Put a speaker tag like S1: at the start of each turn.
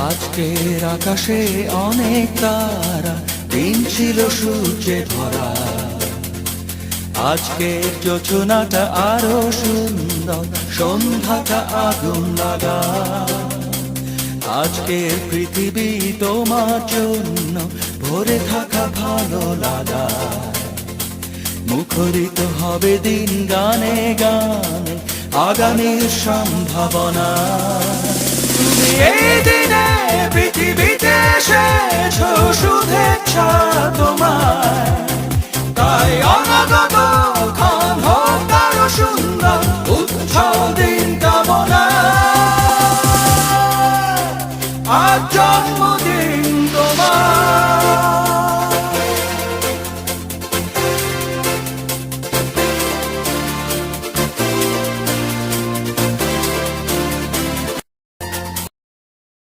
S1: আজকের আকাশে অনেক তারা, দিন ছিল সূর্যে ভরা। আজকের যোজনাটা আরো সুন্দর, সন্ধ্যাটা আগুন লাগা। আজকের পৃথিবী তোমার জন্য ভরে থাকা ভালো লাগা। মুখরিত হবে দিন গানে গানে, আগামীর সম্ভাবনা। তুমি এই দিনে পৃথিবীতে এসেছো, শুভেচ্ছা তোমায়। তাই অনাগত ক্ষণ হোক আরো সুন্দর, উৎসব দিন কামনা। আজ জন্মদিন